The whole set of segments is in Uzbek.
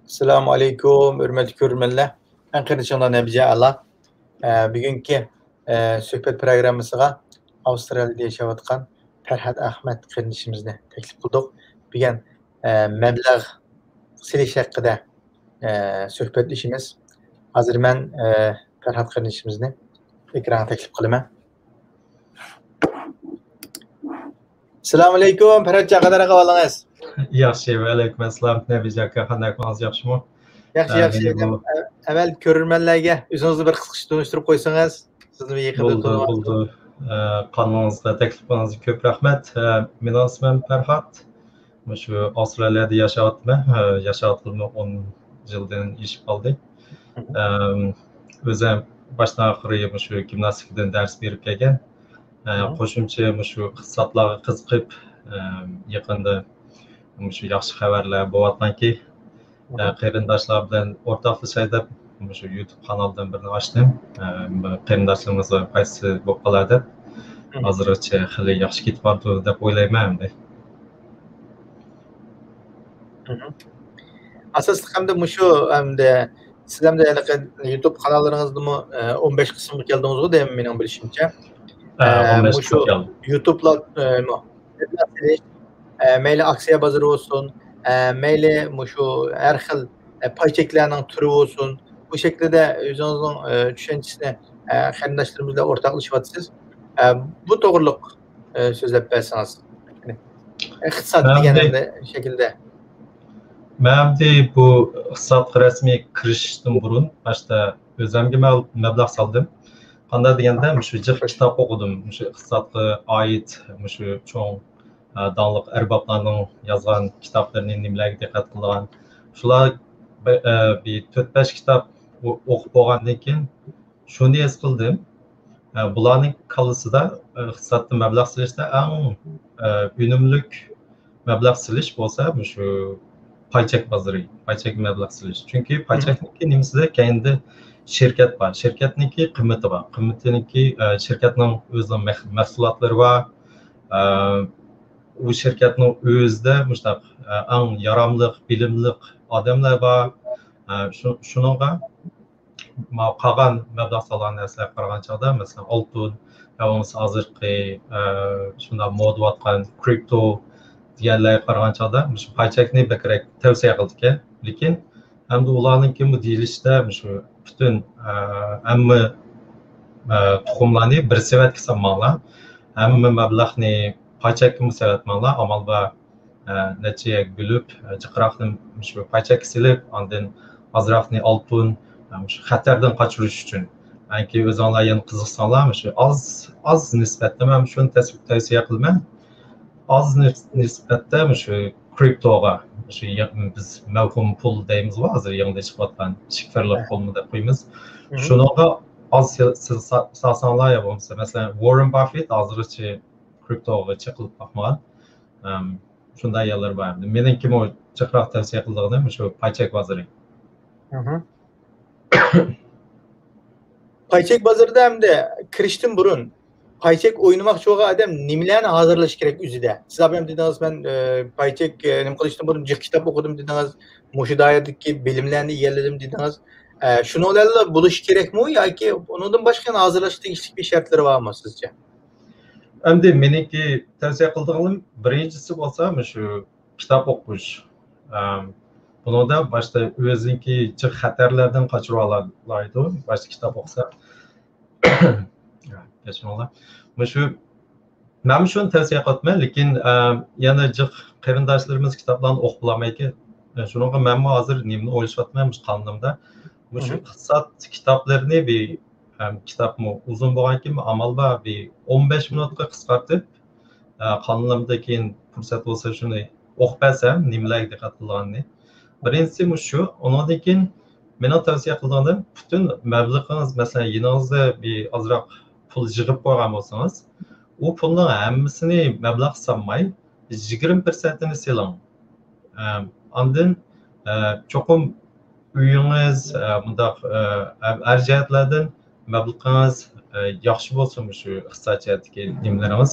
Assalamu alaikum, hürmetli görürmenler. Ben kardeşimden Nebice Allah. Bugünkü söhbet programımızga Avustralya'da yaşayotgan Ferhat Ahmet kardeşimizni teklif kıldık. Bugün meblağ siliş hakkında söhbet işimiz. Hazır ben Ferhat kardeşimizni ekrana teklif kılıma. Assalamu alaikum, Ferhatca kadar akavalınız. Yaxşı, ve aleykümselam. Nebice qanday qılınız, yaxşımı? Yaxşı. Evvel görürmenlerge özünüzü bir kısıkça dönüştürüp koysanız, sizni bir yıkıda tanımak. Buldu. Kanalınızda teklifiniz köp rahmet. Benim ismim Ferhat. Şu Avustralya'da yaşattım 10 yıldan iş aldı. Özüm baştan ahırı şu gimnastikden ders verip gelgen. Qo'shimcha şu iqtisodlarga qiziqib, yaqinda şu yaxshi xabarlar bo'layotganki, qarindoshlar bilan o'rtoqlashaylik deb şu YouTube kanalidan birini ochdim. Qarindoshlarimiz qaysi bo'lib qoladi deb. Hozircha hali yaxshi ketyapti deb o'ylayman. Asosli hamda şu hamda sizlar da YouTube kanallarınızda mı 15 kısımlı geldiniz deyim mening bilishimcha. 15 şu YouTube'la meyli aksiya bazarı olsun, meyli şu her xil pay çeklerinin türü olsun. Bu şekilde özünüzün düşüncesine qarindoshlarımızla ortaklaşıvatsınız. Bu doğruluk sözlep berseniz. İqtisad degan şekilde. Ben de bu iqtisodga rasmiy kirishishdan burun başta o'zimga mablag' soldim. Qanday deganda shu jiq kitob o'qidim. Shu iqtisodga oid shu cho'ng donliq arboblarning yozgan kitoblarini nimalarga diqqat qilgan. Shular bir 4-5 kitob o'qib bo'lgandan keyin shuni his qildim. Bularning kallasida iqtisodda mablag' silishda eng unumlik mablag' silish bo'lsa shu paychek bozori, paychek mablag' silish. Chunki paychekniki nimasida kendi şirket var. Şirketniki qiymati var. Qiymatiniki şirketning o'zining mahsulotlari var. Bu şirketning o'zida mushtaq eng yaramli, bilimli odamlar var. Shuningga qolgan mablag' solgan narsalar qaragan chog'da, masalan, oltin, hozirgi shunday moda bo'layotgan kripto deganlarga qaragan chog'da shu paychekni bakrak tavsiya qildik. Lekin hamda ularninki bu deyilishda shu bütün hamma tuxumlarni bir savatga solmanglar. Hamma mablag'ni paychakka savatmanglar. Amalda necha bo'lib jiqroqni shu paychakka silib, ondan ozroqni oltin shu xatardan qochirish uchun. Agar o'zinglar yana qiziqsanglar, shu oz nisbatda men shuni tavsiya qilaman. Az nisbatda shu kriptoga shu biz mavhum pul deymiz va hozir yangi chiqayotgan shifrli pulni deb qo'yamiz. Shunaqa az salsanlar ya bo'lsa, masalan Warren Buffett hozircha kriptoga chiqib boqmagan. Shunday yerlar bor. Meniki o chiqroq tavsiya qilganim shu paychek bozori. Paychek bozorida hamda kirishdan burun paychek o'ynamoq cho'g'a adam nimalarni hozirlash kerak o'zida. Siz ham dedingiz men paychek nima qilishdan burun jiq kitob o'qidim dedingiz, mushu doiradagi bilimlarni egalladim dedingiz. Shularla bo'lish kerakmi yoki undan boshqa hozirlash tegishli bir shartlari bormi sizcha? Endi meniki tavsiya qilganim birinchisi bo'lsa shu kitob o'qish. Bunda başta o'ziniki jiq xatarlardan qochirib oladi. Başta kitob o'qisa. Geçmeli. Şu ben şunu tavsiye etmem, lekin yana jiq qarindoshlarimiz kitoblarni o'qib olmaydi. Shunga men hozir nimani o'ylashyapman qonimda. Shu iqtisod kitoblarini bir kitobmi uzun bo'lganki, amalda bir 15 minutga qisqartib, qonimda keyin fursat bo'lsa shuni o'qib olsam, nimalarga diqqat qilganini. Birinchisi shu, undan keyin meni tavsiya qilganim, butun mablag'ingiz, masalan, yiningizda bir ozroq pul yig'ib qo'ygan bo'lsangiz, u pulning hammasini mablag' solmay 20%ni siling. Ondan cho'qim uyingiz, bundaq arjatlardan mablag'ingiz yaxshi bo'lsin shu iqtisodiyotdagi nimalarimiz.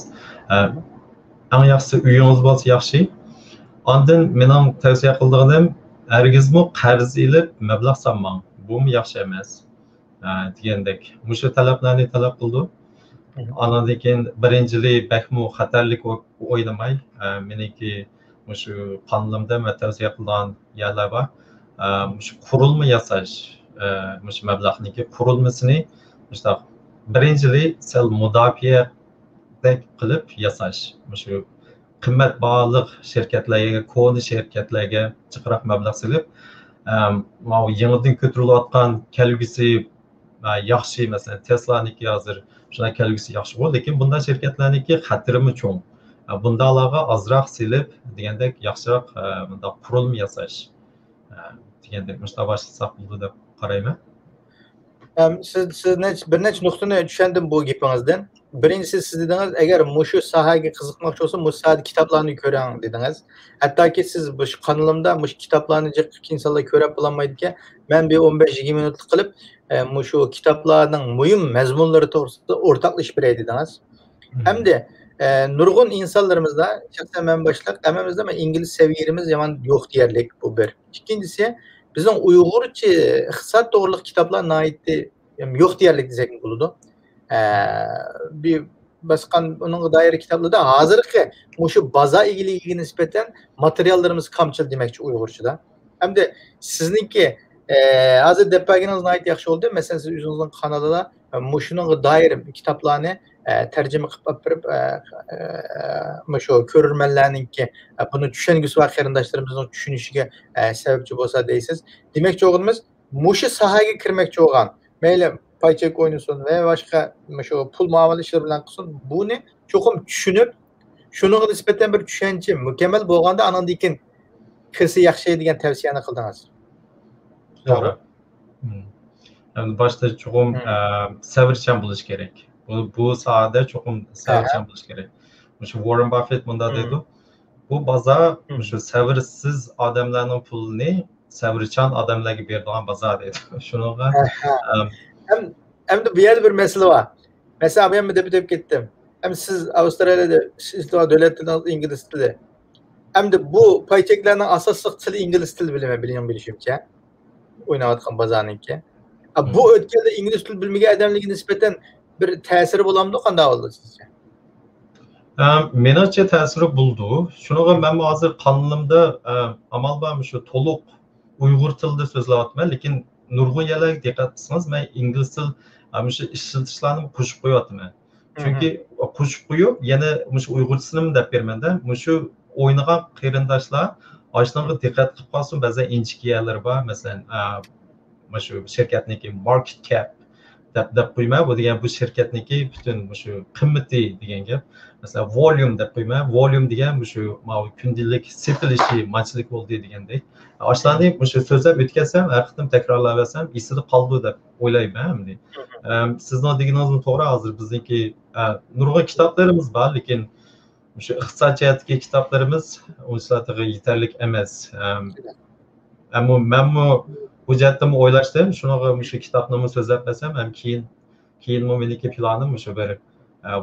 Eng yaxshisi uyingiz bo'lsa yaxshi. Ondan mening tavsiya qilganim Hargizmi qarz ilib mablag' solmang. Bu yaxshi emas. Degandek, mushu talablarni talab qildi. Andan keyin birinchili bakmu xatarlik o'ylamay, meniki mushu qonunimda tavsiya qilgan yerlar bor. Mushu qurilma yasash, mushu mablag'niki qurilmasini mushtaq birinchili sel mudofaa qilib yasash. Mushu qimmat bog'liq shirkatlarga, koni shirkatlarga chiqroq mablag' silib, mana yangidan ko'tarilayotgan kelgusi yaxshi, masalan, Tesla'niki hozir shunday kelgusi yaxshi bo'ldi, lekin bunday shirkatlarniki xatirimi cho'ng. Bundalarga azroq silib degandek yaxshiroq bunda qurilma yasash degandek mushtabash bo'ldi deb qarayman. Siz bir necha nuqtani tushundim bu gapingizdan. Birinchisi siz dedingiz, agar mushu sohaga qiziqmoqchi bo'lsa, mushu sohada kitoblarni ko'ring dedingiz. Hattoki siz bu qonunimda mushu kitoblarni insonlar ko'rib bo'lmaydi-ki, men bir 15-20 minutlik qilib mushu kitoblarning muhim mazmunlari to'g'risida o'rtoqlashib beray dedingiz. Hamda nurg'un insonlarimizda, shaxsan men boshlab, hammamizda ingliz saviyamiz yomon yo'q deyarlik bu bir. Ikkinchisi, bizning Uyg'urcha iqtisod to'g'riliq kitoblar nihoyatda yo'q deyarlik desak bo'ladi. Bir başkan onun dair kitaplarda hazırki mushu baza egiligiga nisbatan materiallarımız kamçıl demekçi Uyg'urchada. Hem de sizniki hozir deb berganingiz nihoyat yaxshi bo'ldi. Masalan, siz o'zingizning kanalida mushuning dair kitaplarni tarjima qilib berib, mushu ko'rurmanlarningki buni tushungisi va qarindoshlarimizning tushunishiga sababchi bo'lsa deysiz. Demakchi o'g'limiz mushu sohaga kirmoqchi bo'lgan, mayli paycheck oynasın ve başka şu pul muamele işleri bilen kısım bunu çokum düşünüp şunun nispeten bir düşünce mükemmel bolganda anan dikin kırsı yaxşı degan tavsiyani qildingiz. Doğru. Yani başta çokum sabırchan bo'lish kerak. Bu sahada çokum sabırchan bo'lish kerak. Şu Warren Buffett bunda dedi. Bu baza şu sabırsiz adamlarning pulini sabırchan adamlarga beradigan baza dedi. Şunuga Hem de bir yerde bir mesele var. Mesela ben de bir gittim. Hem siz Avustralya'da devletiniz İngiliz dili. Hem de bu payçeklerin asaslık dili İngiliz dili bilişim ki. Oynayatkan bazanınki. Bu ötkelde İngiliz dili bilmege adamlığı nispeten bir tesiri bulamdı qanday oldu sizce? Menimcha ta'siri buldu. Şunuga men hozir qonunimda amal bormi shu to'liq Uyg'ur tilida so'zlayapman, lekin nurg'un yerlarga diqqat qilsangiz, men ingliz til shu ishlatishlarni qo'shib qo'yapman. Chunki qo'shib qo'yib, yana shu Uyg'urchasini deb bermanda, shu o'ynagan qarindoshlar ashunga diqqat qilib qolsin, ba'zan inchikiyalari bor, masalan, shu shirkatniki market cap deb qo'yma, bu degan bu shirkatniki butun shu qimmati degan gap. Mesela volume deb qo'yma, volume degan shu kundalik setilishi manchilik bo'ldi degandek. Ashlarni shu so'zlab o'tkazsam, har qitim takrorlayversam, esida qoldi deb o'ylayman. Sizning deganingiz to'g'ri, hozir bizniki nurg'un kitoblarimiz bor, lekin shu iqtisodiyotdagi kitoblarimiz o'zlariga yetarli emas. Ammo men bu jihatdan o'ylashdim, shunaqa shu kitobni so'zlab bersam, ham keyin meniki planim shu bir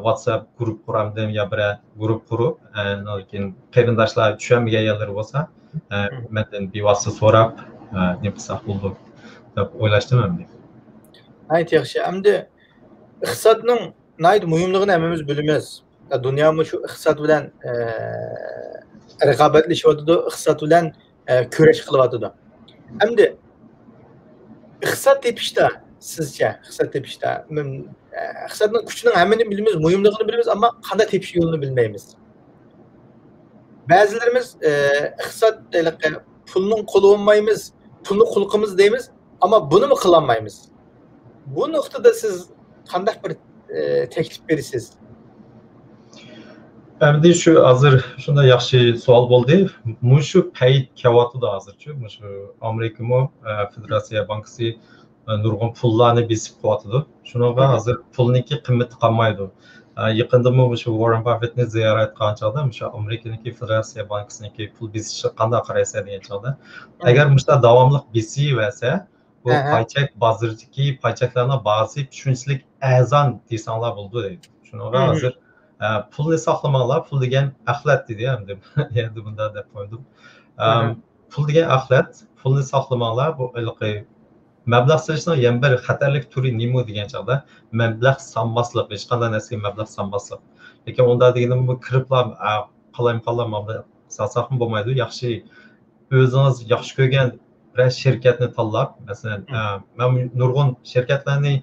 WhatsApp grup quramdim ya bir grup qurib, lekin qarindoshlar tushunmagan yerlar bo'lsa, mendan bevosita so'rab, nima qilsak bo'ldi deb o'ylashdim ham. Ayt yaxshi. Hamda iqtisodning nihoyat muhimligini hammamiz bilamiz. Dunyomi shu iqtisod bilan raqobatlashyapti, iqtisod bilan kurash qilyapti. Hamda iqtisod tepishda sizcha iqtisod tepishda iqtisodning kuchini hammani bilamiz, muhimligini bilamiz, ammo qanday tepish yo'lini bilmaymiz. Ba'zilarimiz iqtisod pulning qo'li olmaymiz, pulni qulqimiz deymiz, ammo buni mi qilolmaymiz? Bu nuqtada siz qanday bir taklif berasiz? Endi shu hozir shunday yaxshi savol bo'ldi. Shu payt kelyapti hozirchi, shu Amerikami Federatsiya bankasi nurg'un pullarni besib qo'yapti. Shunaqa hozir pulniki qimmati qolmaydi. Yaqinda shu Warren Buffettni ziyorat qilgan chog'da shu Amerikaniki Federatsiya bankasiniki pul besishi qanday qaraysa degan chog'da, agar shunday davomli besiversa, bu paychak bozoridagi paychaklarning ba'zi shunchalik azon desanglar bo'ldi deydi. Shunaqa hozir pulni saqlamanglar, pul degan axlat dedi endi bunda deb qo'ydim. Pul degan axlat, pulni saqlamanglar, bu mablag' solishning yana bir xatarlik turi nima degan chog'da mablag' sanmaslik, hech qanday narsaga mablag' sanmaslik. Lekin unda deganim bu kiriblar qalam mablag' salsaqmi bo'lmaydi. Yaxshi o'zingiz yaxshi ko'rgan bir shirkatni tanlab, masalan, men nurg'un shirkatlarni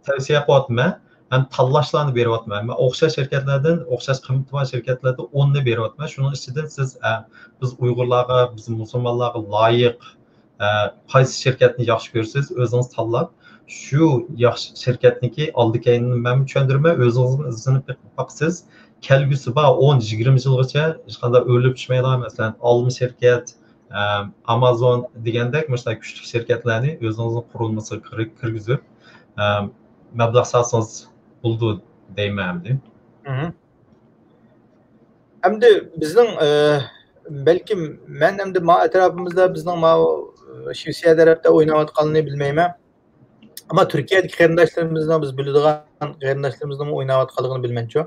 tavsiya qilyapman. Hem tanlashlarni beryapman. Men o'xshash shirkatlardan, o'xshash qimmatbaho shirkatlardan 10 ni beryapman. Shuning ichidan siz biz Uyg'urlarga, biz musulmonlarga loyiq qaysi shirkatni yaxshi ko'rsangiz, o'zingiz tanlab, shu yaxshi shirkatniki oldikayni men tushundirmay, o'zingizni izlanib boqsiz. Kelgusi bor 10-20 yilgacha hech qanday o'lib tushmaydigan, masalan, Alma shirkat, Amazon degandek mesela küçük şirketlarni o'zingizning qurilmasiga kirgizib, mablag' solsangiz bo'ldi deymanmi. Hamda bizning balkim men hamda ma atrofimizda bizning ma Shvetsiya tarafda o'ynayotganini bilmayman. Ama Türkiye'deki qarindoshlarimizni biz biladigan qarindoshlarimizni o'ynayotganligini bilmayman-ku.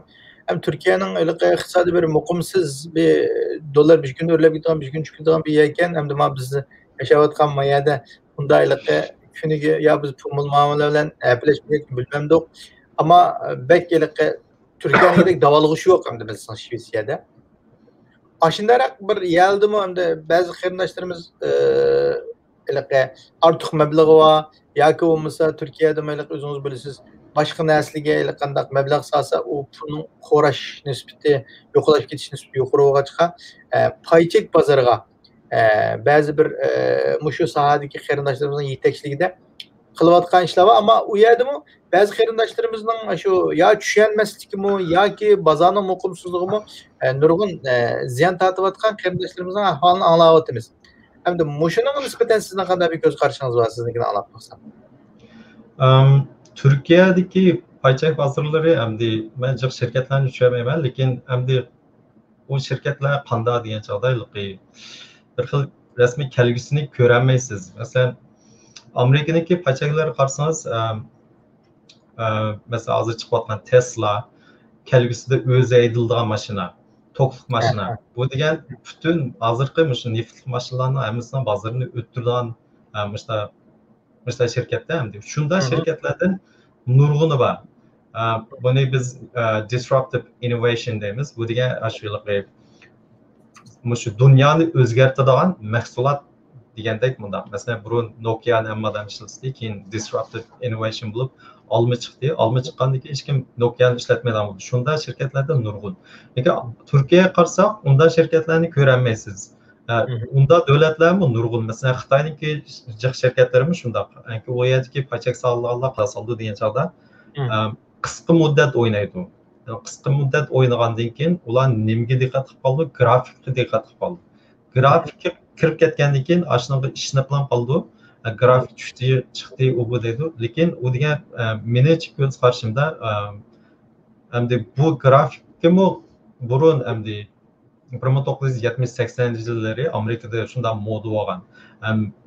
Hem Türkiye'nin öyle iqtisadi bir muqimsiz bir dolar bir gün öyle gitgan, bir gün çıkıdığan bir yerken hem de ma bizni yaşayotgan mayada bundaylıqı kuniga ya biz pul muameleler bilen birleşmek bilmemdik. Ama belki Türkiye'nin davalığı yok hem de biz Şvetsiyada. Aşındarak bir yeldi mi hem de bazı qarindoshlarimiz artıq mablağı var. Yoki bo'lmasa Turkiyada mayliq o'zingiz bilasiz, boshqa narsaga qanday mablag' solsa, u pulning qo'rash nisbati, yo'qolib ketish nisbati yuqori bo'lg'achqa, paychek bozoriga ba'zi bir mushu sohadagi qarindoshlarimizning yetakchiligida qilayotgan ishlar bor, ammo u yerdami ba'zi qarindoshlarimizning shu yo tushunmasligimi yoki bozorning muqimsizligimi nurg'un ziyon tortayotgan qarindoshlarimizning ahvolini anglayapmiz. Hem de muşunun nispeten sizden kadar bir göz karşınız var sizinkini anlatmaksam. Türkiye'deki payçak pazarları hem de bence şirketlerini düşünmeyemem. Lakin hem de o şirketler panda diyen çağda bir xil resmi kelgüsünü göremeysiz. Mesela Amerika'daki payçakları karşınız mesela azı çıkılan Tesla kelgüsü de özü edildiği maşina. Tokluk maşina. Bu degan bütün hazırki müşün nefitli maşinalarını emisinden bazılarını öttürden mesela şirkette hem de. Şunda şirketlerden nurgunu var. Bunu biz disruptive innovation deyimiz. Bu degan aşırılık müşü dünyanı özgertadigan mahsulat degandek bunda. Mesela burun Nokia'nın emmadan işletdi, keyin disruptive innovation bulup alma çıktı. Alma çıkkandan keyin hech kim Nokia'ni ishlatmaydigan bo'ldi. Shunda shirkatlardan nurg'un. Lekin Turkiyaga qarsak, unda shirkatlarni ko'rolmaysiz. Unda davlatlarmi nurg'un. Mesela Xitoyniki jiq shirkatlarimi shundaq. Anki u yerdagi pachak solganlar qasaldi degan chog'da qisqa muddat o'ynaydi. Qisqa muddat o'ynagandan keyin ular nimaga diqqat qilib qoldi? Grafikga diqqat qilib qoldi. Grafikga kirib ketgandan keyin ashunga ishni bilan qoldi. Grafik çıktı o bu dedi. Lakin o degan meni göz qarshimda hamda bu grafikmi burun hamda 1970-80 yillari Amerikada shunday moda bo'lgan.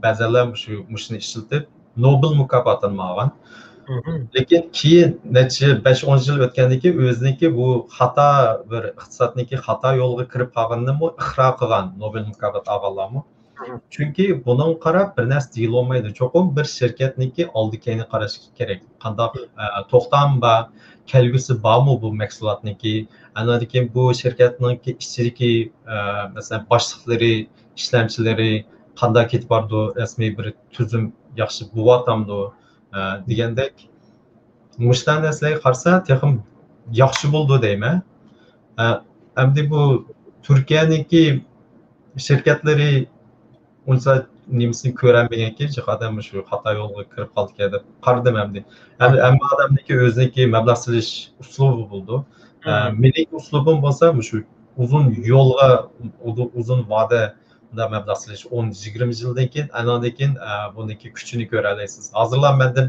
Ba'zilar shuni ishlatib Nobel mukofotini olgan. Lekin keyin necha 5-10 yil o'tgandan keyin o'ziniki bu xato bir iqtisodniki xato yo'lga kirib qolganini ixro qilgan Nobel mukofoti olganlarmi? Çünkü bunun qarab bir narsa deyilolmaydi. Cho'qim bir shirkatniki oldikayni qarash kerak. Qanday to'xtam va kelgusi bormi bu mahsulotniki? Andan keyin bu shirkatniki ichidagi masalan boshliqlari, ishlamchilari qanday ketib bordi, rasmiy bir tuzum yaxshi bo'latamdi degandek. Mushtan narsalarga qarasa, texim yaxshi bo'ldi deyman. Hamda bu Turkiyaniki shirkatlari unsa nimasini ko'rolmaganki, jihatdan shu xato yo'lga kirib qoldik deb qaradim hamda. Hamma odamniki o'ziniki mablag' silish uslubi bo'ldi. Mening uslubim bo'lsa shu uzun yo'lga, uzun va'da unda mablag' silish 10-20 yildan keyin, andan keyin buniki kuchini ko'ra olasiz. Hozirlar mendan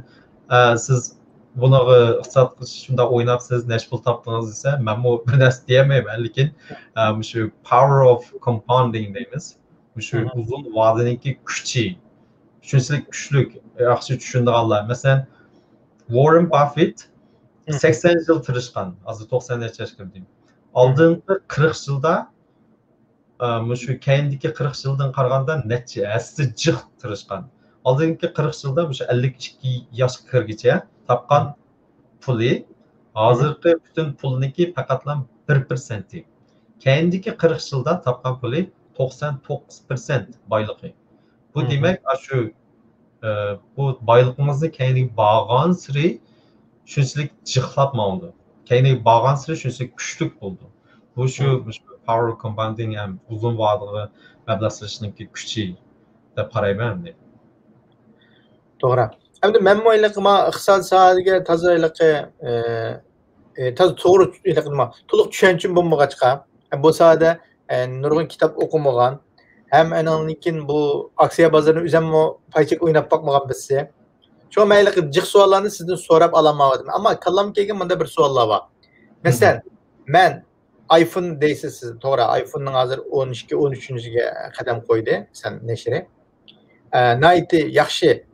siz buni iqtisod shunda o'ynabsiz, necha pul topdingiz desa, men bu bir narsa deyamayman, lekin shu power of compounding deymiz. Şu uzun vadeniki kuchi, shunchalik kuchli, yaxshi tushundiganlar. Masalan, Warren Buffett 80 yil tirishgan, hozir 90 necha yoshga deyim. Oldingi 40 yilda shu keyindagi 40 yildan qaraganda necha asli jiq tirishgan. Oldingi 40 yilda shu 52 yoshga kirgacha topgan puli hozirgi butun pulniki faqatlam 1%. Keyindagi 40 yilda topgan puli 99% boyligi. Bu demak shu bu boyligimizni keyingi bağgan siri shunchalik jiqlab mavdi. Keyingi bağgan siri shunchalik kuchli bo'ldi. Bu shu power compounding ham uzun vadeli mablag'lashishning kuchi deb qarayman. To'g'ri. Endi men o'ylayman, iqtisod sohasiga to'g'ri to'liq tushunchim bo'lmag'achqa, bu sohada nurg'un kitob o'qimagan, ham anonlikin bu aksiya bozorini o'zimmo paychak o'ynab boqmagan bizse. Şu mayli jiq savollarni sizdan so'rab ololmadim. Ammo kallamga kelgan bunda bir savollar bor. Masalan, men iPhone deysiz siz, to'g'ri, iPhone'ning hozir 12, 13-ga qadam qo'ydi, sen nashri. Nayti yaxshi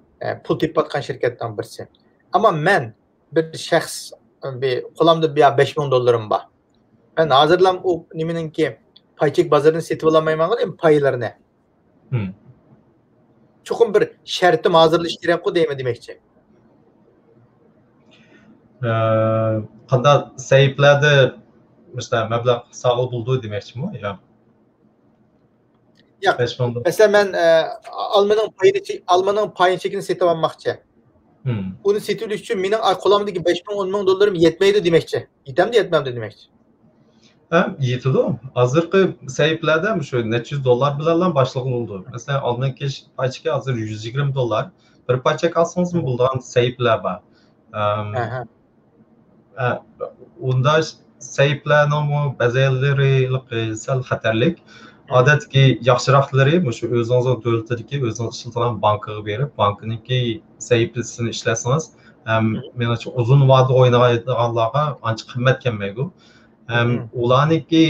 pul tepayotgan shirkatdan birisi. Ammo men bir shaxs qo'limda $5000 bor. Men hozirlam u nimaninki paychak bozorini setib olmayman, paylarini. Çoxum bir şərtim hazırlaş kerak deymi deməkçi. Qanda sahiblərdə məsələn məbləğ sağol buldu deməkçimi? Yo'q. Məsələn mən Almanın payını çekini setib almaqçı. Onu setiliş üçün mənim qo'limdagi $5000-10,000 yetməydi deməkçi. Yetəmdi, yetməmdi deməkçi. Yetidi. Hozirgi sahiblarda shu necha $100 bilan boshliq bo'ldi. Masalan, oldingi paychakka hozir $120. Bir paychak olsangiz bo'lgan sahiblar bor. Unda sahiblarning ba'zilari sal xatarlik. Odatki yaxshiraqlari shu o'zingizning davlatdagi o'zingiz ishlatgan bankaga berib, bankiniki sahiblisini ishlasangiz, menimcha uzun va'da o'ynaydiganlarga ancha qimmat kelmaydi. Ularniki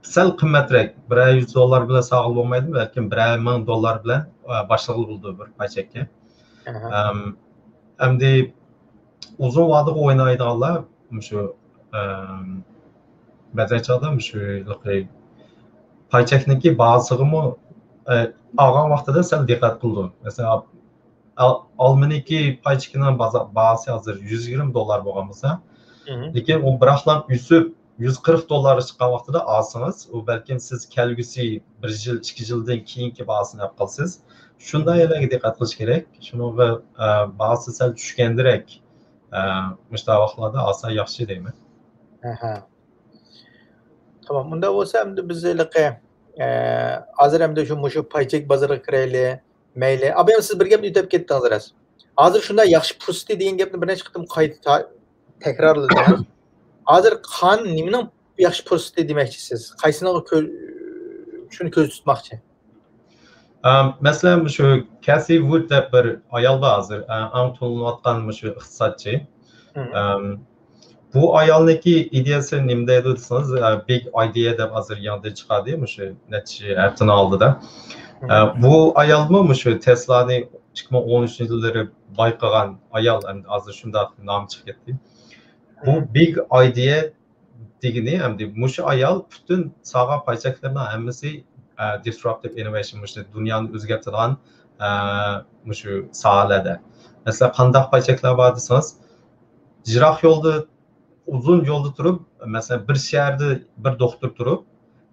sal qimmatroq, $100 bilan sog'il bo'lmaydi, balkim $1,000 bilan boshliq bo'ldi bir paychakka. Endi uzun va'da o'ynaydiganlar shu ba'zan shu paychakniki bazıg'imi olgan vaqtida sal diqqat qildi. Masalan, Almaniki paychakining bazasi hozir $120 bo'lgan bo'lsa, lekin u biroqlam o'sib $140 chiqqan vaqtida olsangiz, u balkim siz kelgusi 1 yil, 2 yildan keyingi bahasini olib qolsiz. Shunday yerlarga diqqat qilish kerak. Shunga bahasi sal tushgandirek mushta vaqtlarda olsa yaxshi deyman. Tamam. Bunda bo'lsa endi bizlarga hozir endi shu paychak bozoriga kirayli, mayli. Abi siz bir gapni yutib ketdingiz. Hozir shunday yaxshi fursat degan gapni bir necha qitim qayta takrorladingiz. Hozir qan nimaning yaxshi fursati demoqchisiz? Qaysini shuni ko'z tutmoqchi? Masalan, shu Cassie Wood deb bir ayol bor hozir, eng tanilgan shu iqtisodchi. Bu ayolniki ideyasi nima deydi desangiz, big idea deb hozir yangi chiqadi, shu necha haftaning oldida. Bu ayolmi shu Tesla'ni 2013-yillari bayqagan ayol, endi hozir shunday nom chiqib ketdi. Bu big idea degani hamda mushu ayol butun soha paychaklarning hammasi disruptive innovation dunyoni o'zgartiradigan mushu sohalarda. Masalan, qanday paychaklar bor desangiz, jiroq yo'lda uzun yo'lda turib, masalan, bir shaharda bir doktor turib,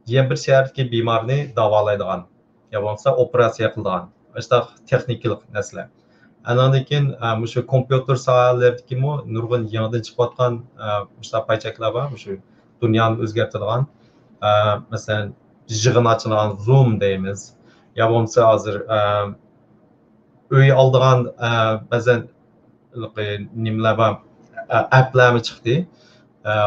yana bir shahardagi bemorni davolaydigan, yo bo'lmasa operatsiya qiladigan, işte texnik narsalar. Andan keyin shu kompyuter sohalaridagi nurg'un yangidan chiqayotgan işte paychaklar bor, shu dunyoni o'zgartiradigan, masalan, yig'in ochilgan Zoom deymiz, yo bo'lmasa hozir uy oldigan ba'zan nimalar bor, applarmi chiqdi.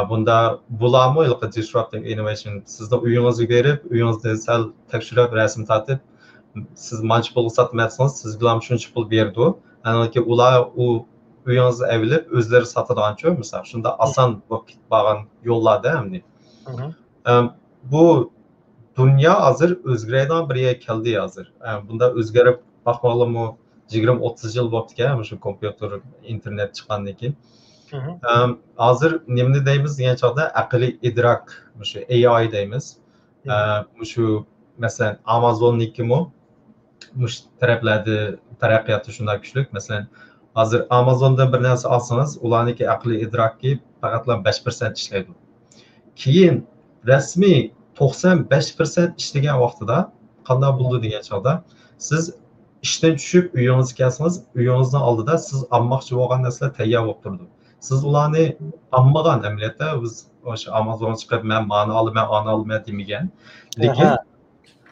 Bunda bularmi disruptive innovation, sizni uyingizga berib, uyingizda sal tekshirib, rasm tortib, siz mancha pul sotmayapsiz, sizga ham shuncha pul berdi. Anaki ular u uyingizni avilib, o'zlari sotadigancha, misol shunda oson bo'lib ketgan yo'llarda hamdi. Bu dunyo hozir o'zgaradigan bir yerga keldi hozir. Bunda o'zgarib baxmoqlimi 20-30 yil bo'libdi-ku, shu kompyuter, internet chiqqandan keyin. Hozir nimani deymiz degan chog'da aqliy idrok, shu AI deymiz. Shu mesela Amazon'niki mi? Muş taraflarda taraqqiyoti shunday kuchli. Mesela hozir Amazon'dan bir narsa olsangiz, ularniki aqliy idrokki faqatla 5% ishlaydi. Keyin rasmiy 95% ishlagan vaqtida qanday bo'ldi degan chog'da siz ishdan tushib uyingizga kelsangiz, uyingizning oldida siz olmoqchi bo'lgan narsalar tayyor bo'lib turdi. Siz ularni olmagan amaliyotda biz o'sha Amazon chiqib men ma'ni olaman, ana olaman demagan. Lekin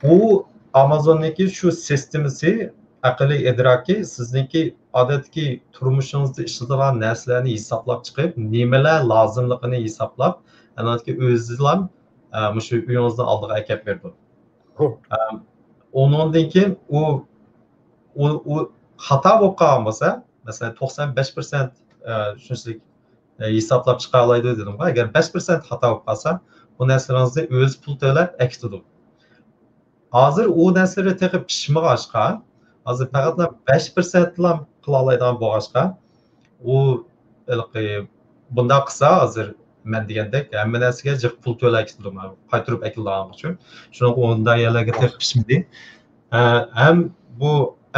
u Amazon'daki shu sistemasi aqliy idroki sizniki odatdagi turmushingizda ishlatadigan narsalarni hisoblab chiqib, nimalar lozimligini hisoblab, anaki o'zingizlar shu uyingizning oldiga olib berdi. Ondan keyin u xato bo'lib qolgan bo'lsa, masalan 95% shunchalik hisoblab chiqa oladi dedim. Agar 5% xato bo'lib qolsa, bu narsalarni o'z pul to'lab ekitadi. Hozir u narsalar teqib pishmag'achqa, hozir faqat 5% bilan qila oladigan bo'lg'achqa, u bunday qilsa hozir men degandek hamma narsaga jiq pul to'laydi, qaytirib akilgan uchun. Shuning o'rnida yerlarga teqib pishmadi. Ham bu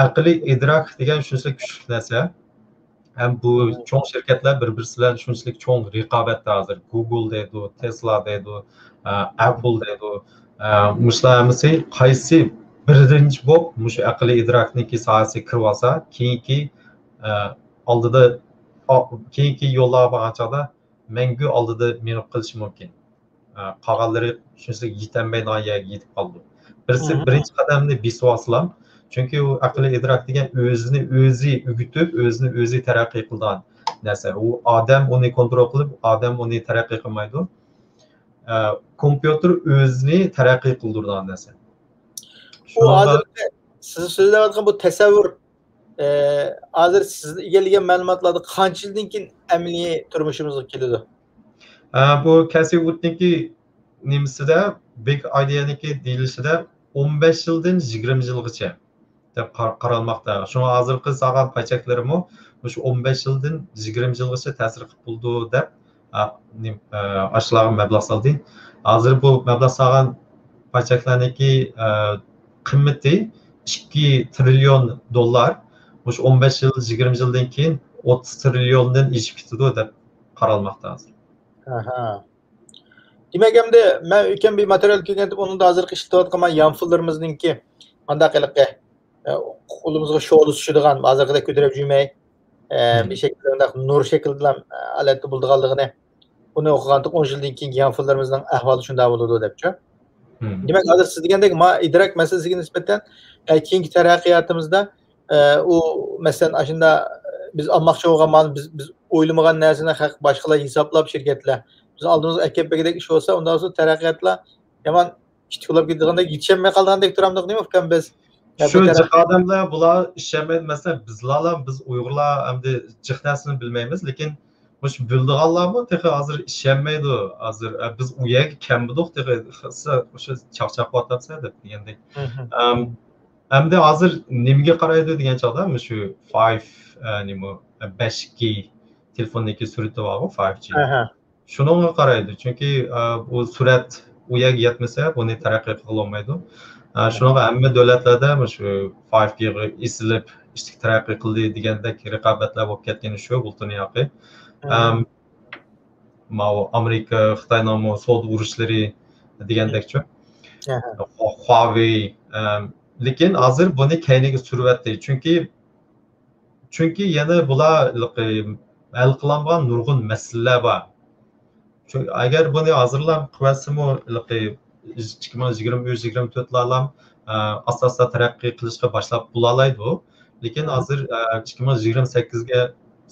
aqliy idrok degan shunchalik kuchli narsa. Ham bu cho'ng shirkatlar bir-birisi bilan shunchalik cho'ng raqobatda hozir. Google deydi, Tesla deydi, Apple deydi. Mushlamisi qaysi birinchi bo'lib mush aqliy idrokniki sohasiga kirib olsa, keyingi oldida keyingi yo'llar bo'lgan chog'da mangu oldida menib qilishi mumkin. Qolganlari shunchalik yetolmaydigan yerga yetib qoldi. Birisi birinchi qadamni bosib olsalar, chunki u aqliy idrok degan o'zini o'zi o'gitib, o'zini o'zi taraqqiy qilgan narsa. U odam uni kontrol qilib, odam uni taraqqiy qilmaydi. Kompüter o'zini taraqqiy qildirgan narsa. Bu hozir siz so'zlayotgan bu tasavvur hozir siz egallagan ma'lumotlarni qancha yildan keyin amaliy turmushimizga keladi? Bu Casey Woodniki nimasida Big Idea'niki deyilishida 15 yildan 20 yilgacha deb qaralmoqda. Shunga hozirgi sog'an paychaklarimi shu 15 yildan 20 yilgacha ta'sir qilib bo'ldi deb aşılagan mablag' soldi. Hozir bu mablag' solgan paychaklarniki qiymati 2 trilyon dollar. Mush 15 yil 20 yildan keyin 30 trilyondan ishib ketadi deb qaralmoqda hozir. Aha. Demak, endi men ulkan bir material kelgandim, uni da hozirgi ishlatayotgan yanfillarimizningki qanday qilib qo'limizga sho'li tushadigan, hozirgidek ko'tarib yurmay, bir shaklda nur shaklida alatda bo'lganligini uni o'qiganda 10 yildan keyin yanfillarimizning ahvoli shunday bo'ladi debchi. Demak, hozir siz degandek idrok masalasiga nisbatan keyingi taraqqiyotimizda u masalan shunda biz olmoqchi bo'lgan biz o'ylamagan narsani haq boshqalar hisoblab shirkatlar biz oldimizga akib begidek ish bo'lsa, undan so'ng taraqqiyotlar yomon ishtiqlab ketganda yetishmay qolgandek turamdik nima ekan biz. Shu odamlar bular ishlamaydi, masalan biz Uyg'urlar hamda jihnasini bilmaymiz, lekin mush bildiganlarmi texi hozir ishlamaydi. Hozir biz u yerga kam bo'ldik texi o'sha chaqchaqyapsa deb degandek. Hamda hozir nimaga qaraydi degan chog'da shu 5G telefonniki surati bormi 5G. Shunga qaraydi, chunki bu surat u yerga yetmasa buni taraqqiy qila olmaydi. Shunga hamma davlatlarda shu 5G isilib ishtik taraqqiy qildi degandek raqobatlar bo'lib ketgani shu bo'ltini yoqi. Amerika, Xitoyning savdo urushlari degandekchi. Huawei lekin hozir buni keyniga suryapti. Chunki yana bular hal qilingan nurg'un masalalar bor. Chunki agar buni hozirlam qilsami 2023-24larlam asosda taraqqiy qilishga boshlab bo'lalaydi. Lekin hozir 2028ga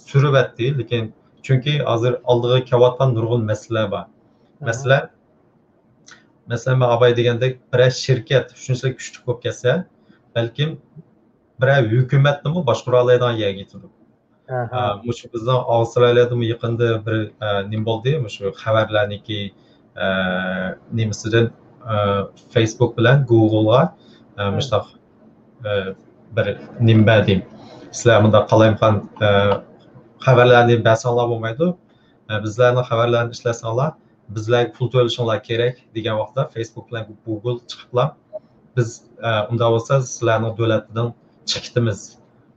suryapti, lekin chunki hozir oldiga kelayotgan nurg'un masalalar bor. Masalan, men abay degandek bir shirkat shunchalik kuchli bo'lib ketsa, balkim bir hukumatni boshqara oladigan yerga yetadi. Mush bizning Avstraliyada yaqinda bir nim bo'ldi, shu xabarlarniki nimasidan Facebook bilan Google'ga mushtaq bir nimba deyim. Sizlar bunda qalayimxon xabarlarni basanlar bo'lmaydi. Bizlarning xabarlarni ishlasanglar, bizlarga pul to'lashinglar kerak degan vaqtda Facebook bilan Google chiqiblar biz unda olsa sizlarning davlatdan chiqdimiz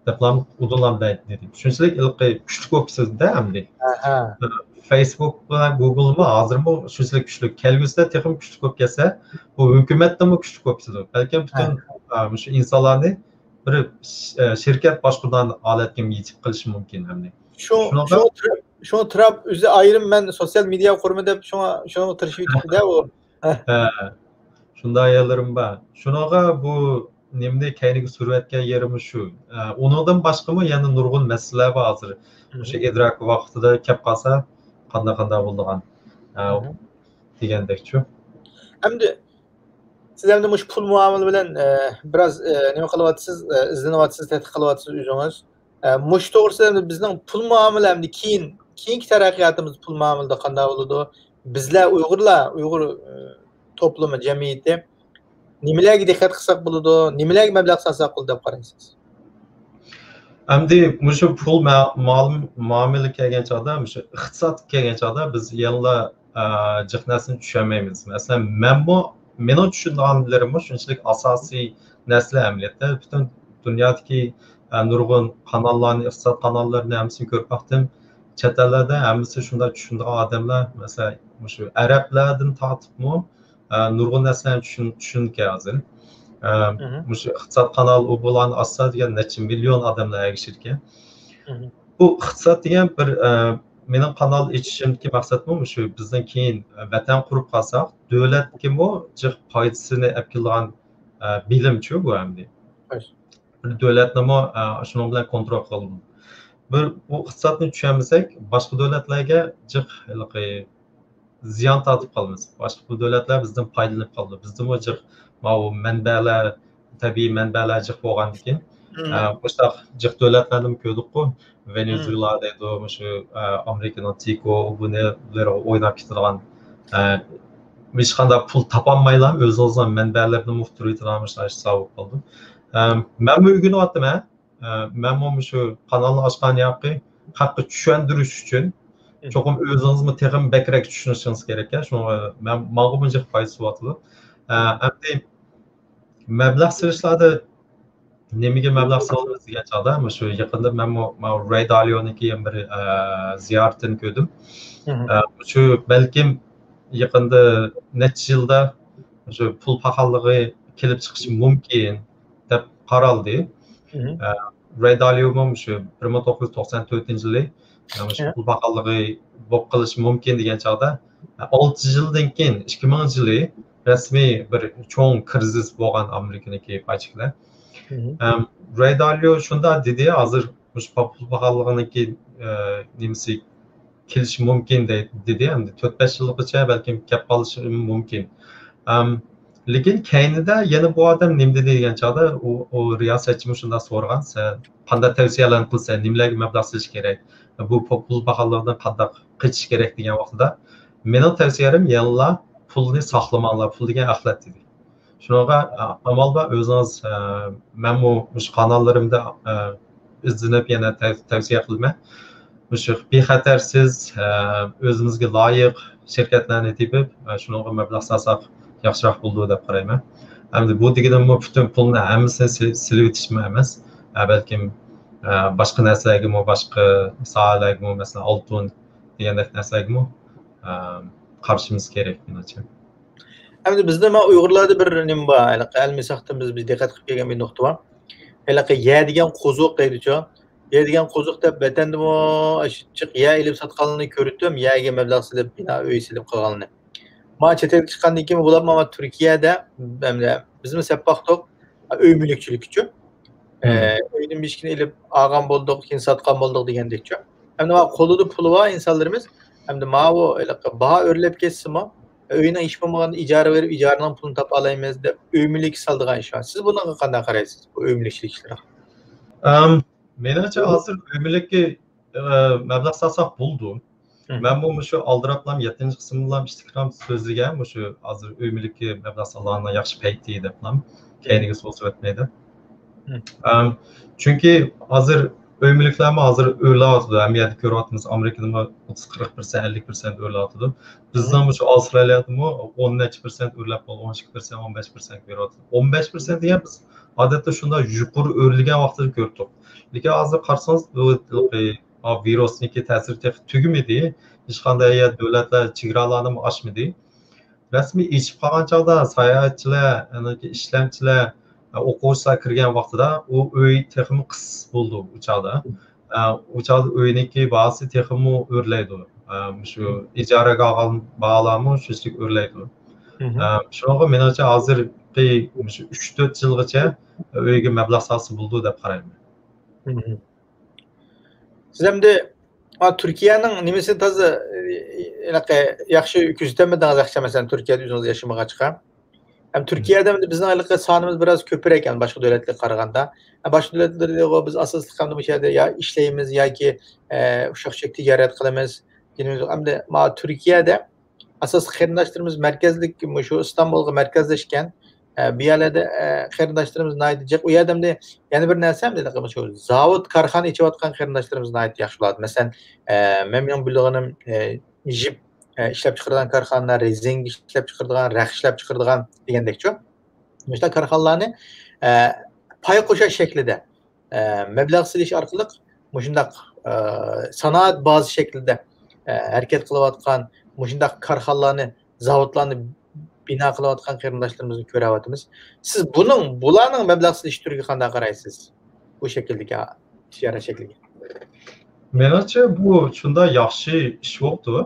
deblam udulan dedi. Shunchalik ilqi kuchli ko'psizda hamdi. Aha. Facebook bilan Google mu hozirmi shunchalik kuchli kelgusida texnik kuchli ko'p kelsa bu hukumatda mu kuchli ko'psiz. Balki butun shu insonlarni bir şirket boshqurgan holatga yetib qilishi mumkin hamdi. Şu Trump üzü ayrım ben sosyal medya kurma deb şuna oturuşu da o. Shunda ayarlarım ba. Shunaqa bu nimni kayniga suratga yerimi shu. Uningdan boshqami yana nurg'un masalalar bor hozir. O'sha idrok vaqtida kelib qolsa qanday bo'lgan degandekchu. Hamda siz hamda mush pul muomala bilan biraz nima qilyapsiz, izlanyapsiz, tadqiq qilyapsiz o'zingiz. Mush to'g'risida bizning pul muomalamni keyingi taraqqiyotimiz pul muomalada qanday bo'ladi? Bizlar Uyg'ur toplumi, jamiyati nimalarga diqqat qilsak bo'ladi, nimalarga mablag' solsak bo'ladi deb qaraysiz? Hamdi mushu pul muomala kelgan chog'da, mushu iqtisod kelgan chog'da biz yana jihnasini tushunmaymiz. Masalan, mening tushunganlarim shunchalik asosiy narsa amaliyotda butun dunyodagi nurg'un kanallarni, iqtisod kanallarini hammasini ko'rib baxtim. Chet ellarda hammasi shunday tushunadigan odamlar, masalan, mushu arablardan tortibmi nurg'un narsalarni tushungan hozir. Mushu iqtisod kanal u bularni asla degan necha million odamlar erishirkan. Bu iqtisod degan bir mening kanal ichishimdagi maqsadim shu bizdan keyin vatan qurib qolsak, davlatga jiq foydasini olib keladigan bilimchi bu hamdi. Bir davlatni shuning bilan kontrol qiladi. Bir bu iqtisodni tushunmasak, boshqa davlatlarga jiq ziyon tortib qolamiz. Boshqa bu davlatlar bizdan foydalanib qoldi. Bizda jiq manbalar, tabiiy manbalar jiq bo'lgandan keyin boshqa jiq davlatlarni ko'rdik-ku. Venezuelada shu Amerikaning Tiko buni o'ynab ketadigan hech qanday pul topolmaylar, o'z-o'zidan manbalarni muhtirayotganlar hisob qildi. Men bu o'rganyaptim. Men shu kanalni ochgan yoqi haqqa tushuntirish uchun cho'qim o'zingizni texnik bakrak tushunishingiz kerak. Shunga men menga buncha foydasi bo'lyapti. Endi mablag' solishlarda nimaga mablag' solamiz degan chog'da shu yaqinda men Ray Dalioniki bir ziyoratini ko'rdim. Shu balkim yaqinda necha yilda shu pul paxalligi kelib chiqishi mumkin deb qaraldi. Ray Dalio shu 1994-yili shu pul paxalligi bo'lib qilish mumkin degan chog'da 6 yildan keyin 2000-yili rasmiy bir cho'ng krizis bo'lgan Amerikaniki paychiqlar. Ray Dalio shunda dedi, hozir shu pul paxalliginiki nimasi kelishi mumkin dedi. Endi 4-5 yilgacha balkim kelib qolishi mumkin. Lekin keyinida yana bu odam nima dedi degan chog'da u riyosatchi shunda so'ragan, sen qanday tavsiyalar qilsan, nimalarga mablag' solish kerak, bu pul paxalligidan qanday qochish kerak degan vaqtida mening tavsiyalarim yana pulni saqlamanglar, pul degan axlat dedi. Shunaqa amal bor, o'zingiz men shu kanallarimda izlanib yana tavsiya qilman. Shu bexatarsiz o'zimizga loyiq shirkatlarni tepib shunaqa mablag' solsak yaxshiroq bo'ladi deb qarayman. Endi bu deganim butun pulni hammasini silib o'tishmi emas, balkim boshqa narsalarga, boshqa sohalarga, masalan, oltin degandek narsalarga qarashimiz kerak menimcha. Endi bizda Uyg'urlarda bir nima bor, almisaqda biz diqqat qilib kelgan bir nuqta bor. Yeydigan qo'ziq deydi-ku. Yeydigan qo'ziq deb vatanda chiq ya ilib sotganini ko'rdim, yaga mablag' silib, bino uy silib qolganini. Ma chetga chiqqandan keyin bular mana Turkiyada bizmi sapaqtoq uy mulkchilikchi. Uyning beshigini ilib olgan bo'ldik, keyin sotgan bo'ldik degandek-ku. Endi qo'lida puli bor insonlarimiz, endi bu baho o'rlab ketsa-mi, uyni ish bo'lmagan ijara berib, ijaradan pulni topa olamiz deb uy mulk soldigan ish. Siz bunga qanday qaraysiz? Bu uy mulkchilik ishlari. Menimcha hozir uy mulkka mablag' solsak bo'ldi. Men shu oldirablam 7-qismdan Instagram so'zlagan shu hozir uy mulkka mablag' solganlar yaxshi payti deblam. Keyingi so'z o'tmaydi. Chunki hozir ömürlüklerimi hazır öyle atıdı. Emniyeti görüyoruz. Amerika'da mı 30-40%, 50% öyle atıdı. Bizden bu şu Avustralya'da mı 10% öyle yapmalı, 12%, 15% görüyoruz. 15% diye biz adette şunda yukarı örülgen vaxtı gördük. Lekin hazır qarsanız bu virusniki ta'siri tugmadi. Hech qanday davlatlar chegaralarni ochmadi. Rasmiy ichib qolgan chog'da sayohatchilar, ishlamchilar, o'quvchilar kirgan vaqtida u uy texmi qis bo'ldi u chog'da. U chog'da uyniki bahasi texmi o'rlaydi. Shu ijaraga olgan bog'larmi shunchalik o'rlaydi. Shunaqa menimcha hozirgi 3-4 yilgacha uyga mablag' solsa bo'ldi deb qarayman. Siz endi Turkiyaning nimasini toza yaxshi kuzatmadingiz yaxshi masalan Turkiyada o'zingiz yashamagancha. Hem Türkiye'de bizim aylık sahanımız biraz köpürek yani başka devletlere qaraganda. Başka devletlerde biz asaslık hem de bu şeyde ya işleyimiz ya ki uşak şek ticaret kılımız. Hem de Türkiye'de asas xeyrindaşlarımız merkezlik şu İstanbul'a merkezleşken bir yerlerde xeyrindaşlarımız ne edecek? O yerden de yani bir nersem dedik ama şu zavod karxana içi vatkan xeyrindaşlarımız ne edecek yaşlılar. Mesela memnun bildiğim jip ishlab chiqargan korxonalar, rezing ishlab chiqargan, raq ishlab chiqargan degandekchi. Mesela korxonalarni pay qo'shash shaklida mablag' silish orqali shundaq sanoat bazi shaklida harakat qilayotgan shundaq korxonalarni, zavodlarni bino qilayotgan qarindoshlarimizni ko'ryapmiz. Siz bularning mablag' silish turiga qanday qaraysiz? Bu shakldagi tijorat shakliga. Menimcha bu shunda yaxshi ish bo'ldi.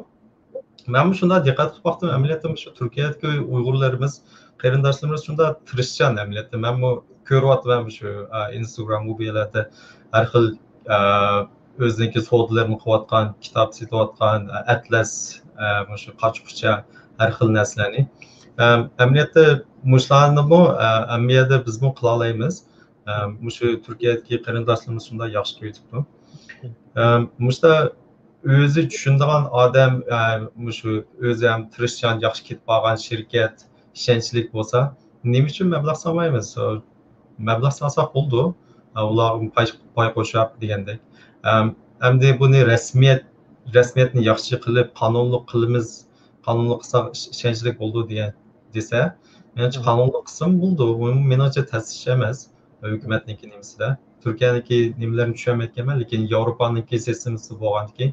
Ben şunda dikkat qilib baktım, emniyetim şu Türkiye'deki Uygurlarımız, qarindoshlarimiz şunda tirishchan emniyetde. Ben bu ko'ryapman şu Instagram mobillarda har xil o'ziniki savdolarni qilayotgan, kitob sotayotgan, atlas, shu qochqucha har xil narsalarni. Emniyetde mushlarni bu emniyetde biz bu qila olamiz. Shu Turkiyadagi qarindoshlarimiz shunda yaxshi ko'ribdi. Mushta o'zi tushunadigan odam shu o'zi ham tirishchan yaxshi ketib qolgan shirkat ishonchlik bo'lsa nima uchun mablag' solmaymiz? Mablag' solsak bo'ldi, ular pay qo'shib degandek. Endi buni rasmiyatni yaxshi qilib qonunli qilamiz, qonunli qilsak ishonchlik bo'ldi degan desa menimcha qonunli qism bo'ldi. Menimcha ta'sis emas hukumatniki nimasida. Türkiye'deki nimalarni tushunmayotganman, lekin Yevropaniki sistemasi bo'lganki,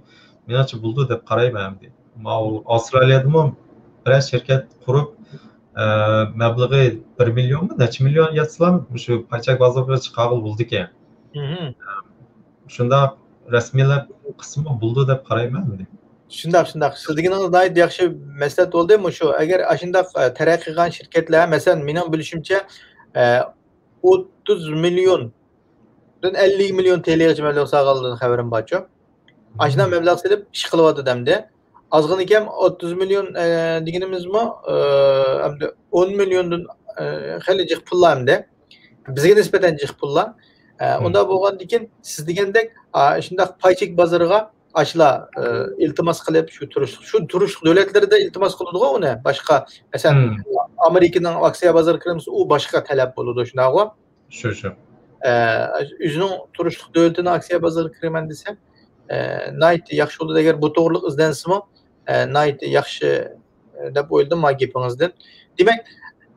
menimcha bo'ldi deb qarayman. Avstraliyada bir shirkat qurib, mablag'i 1 millionmi, necha million yetsalam, shu paychak bozorga chiqarib bo'ldi-ki. Shunda rasmiylar qismi bo'ldi deb qarayman. Shundaq. Siz deganingiz yaxshi maslahat bo'ldimi shu? Agar shundaq taraqqiy qilgan shirkatlar, masalan, mening bilishimcha 30 million 50 milyon TL'ye mablag' sağaldığını haberim barço. Aşina mablag' silip iş kılıvadı demdi. Azgın iken 30 milyon diginimiz mi? 10 milyondan hali cık pulla hem de. Bizge nispeten cık pulla. Onda boğan dikin siz digendek şimdi payçek bazarıga aşla iltimas kılıp şu turuşluk devletleri de iltimas kılıdı o ne? Başka mesela Amerika'nın aksiya bazarı kırmızı o başka talep buludu şuna o. Şu. Üzünün turuşluq devletine aksiya bazarı kırman desem nayt yaxşı oldu eğer bu doğruluk izlensimi nayt yaxşı deb o'yladim ma gepingizdan. Demek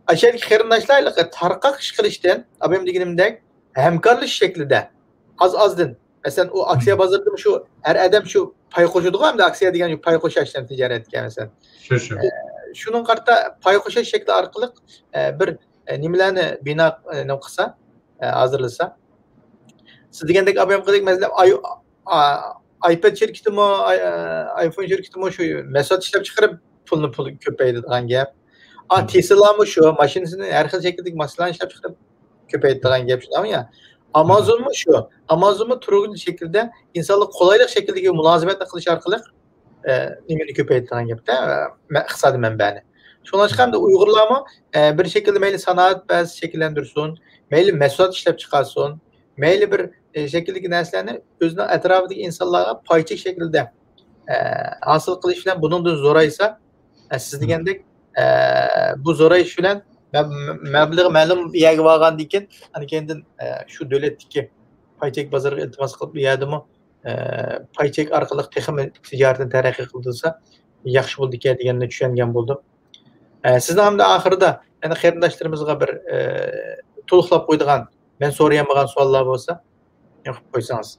aşağıdaki qarindoshlarla tarqaq ish qilishdan abim deganimdek hamkorlik shaklida azdan mesela o aksiya bazarida şu her adam şu pay qo'shadi hamda aksiya degan pay qo'shashdan tijoratga mesela. Şu. Şunun qarta pay qo'shash shakli orqali bir nimalarni bino qilsa hazırlasa. Siz degandek abim qidik mesela iPad şirketi mi, iPhone şirketi mi şu mesaj ishlab chiqarib pulni ko'paytirgan gap. Tesla mı şu mashinasini har xil shakldagi mashinalarni ishlab chiqarib ko'paytirgan gap shunami ya. Amazon mu şu? Amazon mu turli shaklda insonlar qulaylik shaklidagi mulozamatni qilish orqali nimani ko'paytirgan gapda iqtisodiy manbani. Şuna çıkan da Uygurlar mı bir şekilde meyli sanat bazı şekillendirsin, meyli mesut işlep çıkarsın, meyli bir şekildeki neslerini özünün etrafındaki insanlara payçık şekilde hasıl kılış filan bunun zoraysa siz degendek bu zorayış filan meblağı malum bir yer vargan diken hani kendin şu devletteki payçek bazarı iltimas qilib yerdimi payçek orqali texmi tijoratni taraqqiy qildisa yaxshi bo'ldi ekan deganni tushungan bo'ldim. Sizni hamda oxirida yana qarindoshlarimizga bir to'liqlab qo'ydigan men so'rayolmagan savollar bo'lsa yo'q qo'ysangiz.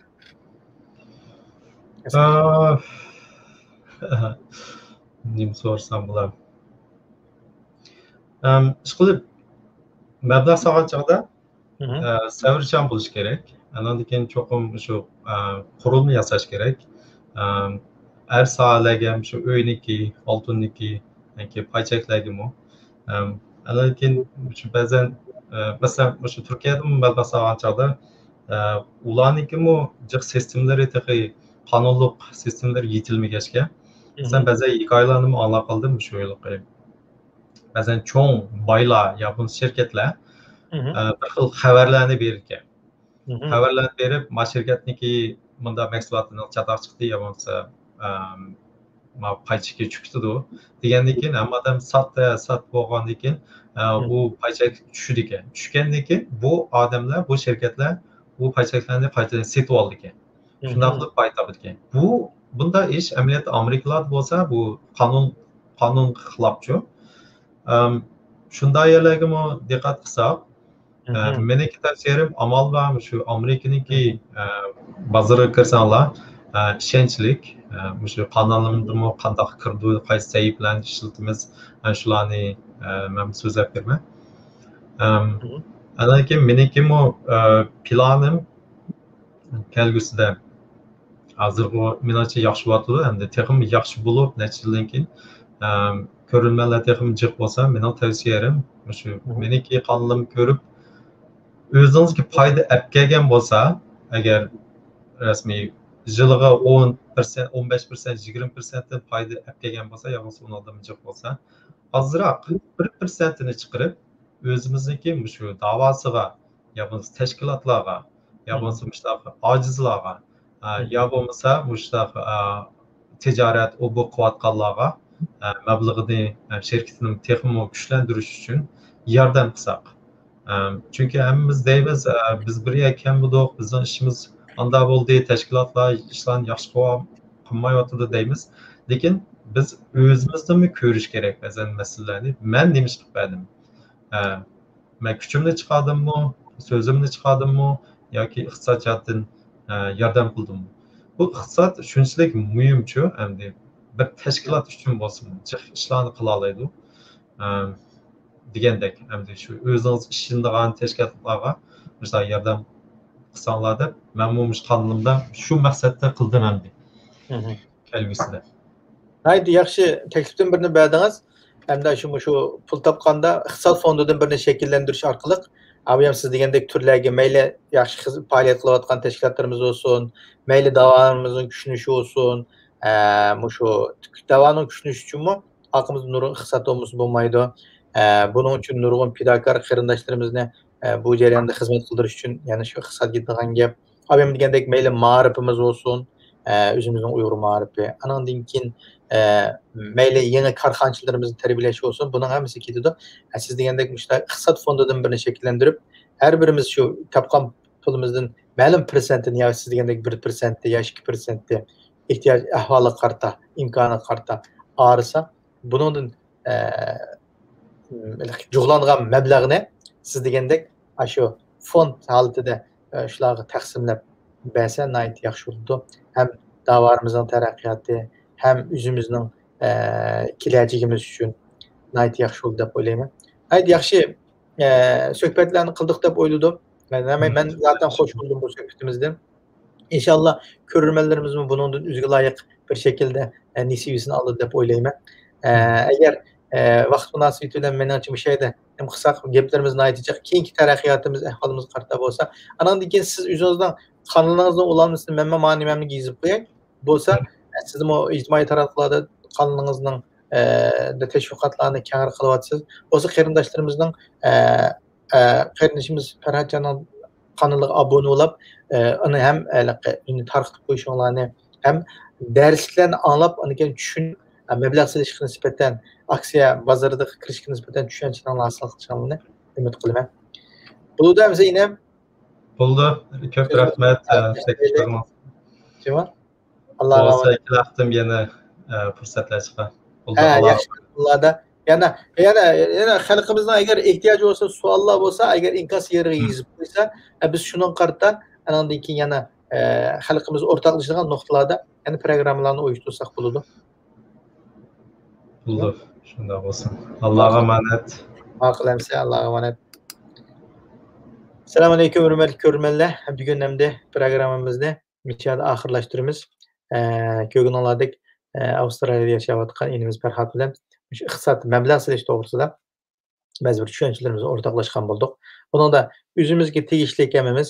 Nim so'rsam bo'lar. Ishqilib mablag' solgan chog'da savrchan bo'lish kerak. Andan keyin cho'qim shu qurilma yasash kerak. Har sohalarga shu uyniki, oltinniki yoki paychaklargami. Andan keyin shu ba'zan masalan shu Turkiyada mablag' solgan chog'da ularnikimi jiq sistemlari texi qonunliq sistemlar yetilmagachga sen ba'zan hikoyalarni anglab qoldim shu yo'lqa. Ba'zan cho'ng boylar yapon shirkatlar bir xil xabarlarni berirkan. Xabarlarni berib, ma shirkatniki bunda mahsulotni chatoq chiqdi yo bo'lsa ma paychakka cho'kdi degandan keyin hammadan sat bo'lgandan keyin bu paychak tushdi ekan. Tushgandan keyin bu odamlar, bu shirkatlar bu paychaklarni qaytadan sotib oldi ekan. Shunday qilib pay topdi ekan. Bunda ish amaliyotda Amerikalar bo'lsa bu qonun xilofchi. Shunday yerlarga diqqat qilsak, meniki tavsiyam amal va shu Amerikaniki bozorga kirsanlar, ishonchlik, shu qonunlarni qanday kirdi, qaysi sayt bilan ishlatamiz, shularni men so'zlab berman. Andan keyin menikimi planim kelgusida hozir bu menimcha yaxshi bo'lyapti, hamda texnik yaxshi bo'lib, natijadan keyin ko'rilmalar texnik jiq bo'lsa, mening tavsiyalarim shu meniki qonunlarni ko'rib o'zingizga foyda olib kelgan bo'lsa, agar rasmiy yiliga 10%, 15%, 20% dan foyda olib kelgan bo'lsa, yo bo'lmasa undan jiq bo'lsa, ozroq 1%ni chiqarib o'zimizniki shu davosiga, yo bo'lmasa tashkilotlarga, yo bo'lmasa mushtaq ojizlarga, yo bo'lmasa mushtaq tijorat obu quvvatqonlarga mablag'ini shirkatni texnik kuchlantirish uchun yordam qilsak. Chunki hammamiz deymiz, biz bir ekan bo'ldik, bizning ishimiz anda bo'ldi, tashkilotlar ishlarni yaxshi qilmayotdi deymiz. Lekin biz o'zimizni ko'rish kerak ba'zan masalalarni. Men nima ish qilib berdim? Men kuchimni chiqardimmi, so'zimni chiqardimmi yoki iqtisodiyotdan yordam qildimmi? Bu iqtisod shunchalik muhimchu, endi bir tashkilot uchun bo'lsin, ishlarni qila oladi. Degandek, endi shu o'zingiz ishlaydigan tashkilotlarga misol yordam qilsanglar deb men bu qonunimda shu maqsadda qildim endi. Kelgusida. Haydi yaxshi taklifdan birini berdingiz. Hamda shu pul topganda iqtisod fondidan birini shakllantirish orqali ham siz degandek turlarga mayli yaxshi faoliyat qilayotgan tashkilotlarimiz bo'lsin, mayli davoimizning kuchlanishi bo'lsin, shu davoning kuchlanishi uchunmi xalqimizning nurg'un iqtisodiyotimiz bo'lmaydi. Buning uchun nurg'un fidokor qarindoshlarimizni bu jarayonda xizmat qildirish uchun yana shu iqtisodga degan gap. Ham degandek mayli ma'rifimiz bo'lsin, o'zimizning Uyg'ur ma'rifi. Andan keyin mayli yangi korxonachilarimizni tarbiyalash bo'lsin, buning hammasi ketadi. Siz degandek iqtisod fondidan birini shakllantirib, har birimiz shu topgan pulimizdan ma'lum prosentini yo siz degandek 1% yo 2% ehtiyoj ahvoli qarta, imkoni qarta arisa, buningdan jug'langan mablag'ni siz degandek shu fond holatida shularga taqsimlab bersa nihoyat yaxshi bo'ladi. Hem davarimizning taraqqiyoti, hem o'zimizning kelajagimiz uchun nihoyat yaxshi bo'ldi deb o'ylayman. Haydi yaxshi suhbatlarni qildik deb o'yladim. Men zaten xo'sh bo'ldim bu suhbatimizdan. İnşallah ko'rganlarimiz buningdan o'ziga loyiq bir shaklda nasibasini oladi deb o'ylayman. Agar vaqt munosabati bilan menimcha bu şeyde hem qilsak gaplarimiz nihoyatcha keyingi taraqqiyotimiz ahvolimiz qarta bo'lsa, andan keyin siz o'zingizdan qonuningizdan ulanmasini menga yozib qo'ying. Bo'lsa siz bu ijtimoiy tarmoqlarda qonuningizning tashviqotlarni kengaytirib qilyapsiz. Bo'lsa qarindoshlarimizning qarindoshimiz Farhatjonning kanaliga abone olib, onu hem tarqatib qo'yishinglarni, hem darsliklarni anglab, uni keyin tushunib, mablag' solishga nisbatan aksiya bozorida kirishga nisbatan tushunchalarni hosil qilishinglarni umid qilaman. Buda ham yine Bo'ldi. Ko'p rahmat takliflarimiz. Kim? Allohga Bo'lsa emanet. ikki vaqtim yana fursatlar chiqar. Bo'ldi. Ha, Alloh yaxshi. Bunlarda yana xalqimizning agar ehtiyoji bo'lsa, savollar bo'lsa, agar inkas yeriga yozib qo'ysa, biz shuning qartan andan keyin yana xalqimiz o'rtoqlashadigan nuqtalarda yana programmalarni uyushtirsak bo'ladi. bo'ldi. Shunday bo'lsin. Allohga emanet. Ma'qulamsa Allohga emanet. Assalomu alaykum hurmatli ko'rmanlar. Bugun hamda programmamizni mechada oxirlashtiramiz. Ko'rganlaridek Avstraliyada yashayotgan inimiz Farhod bilan iqtisod mablag' solish to'g'risida ba'zi bir tushunchalarimizni o'rtoqlashgan bo'ldik. Buningda o'zimizga tegishli ekanimiz,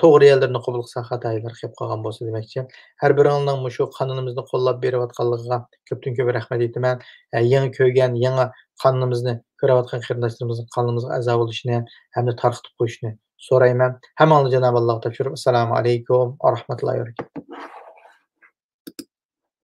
to'g'ri yerlarni qabul qilsak xatolar kelib qolgan bo'lsa demakchi. Har biringizning shu qonunimizni qo'llab berayotganligiga ko'pdan ko'p rahmat aytaman. Yangi ko'rgan, yangi qonunimizni ko'rayotgan qarindoshlarimizning qonunimizga a'zo bo'lishini hamda tarqitib qo'yishni so'rayman. Hammanglarga Janob Alloh topshirib, assalomu alaykum va rahmatullohi va barakatuh.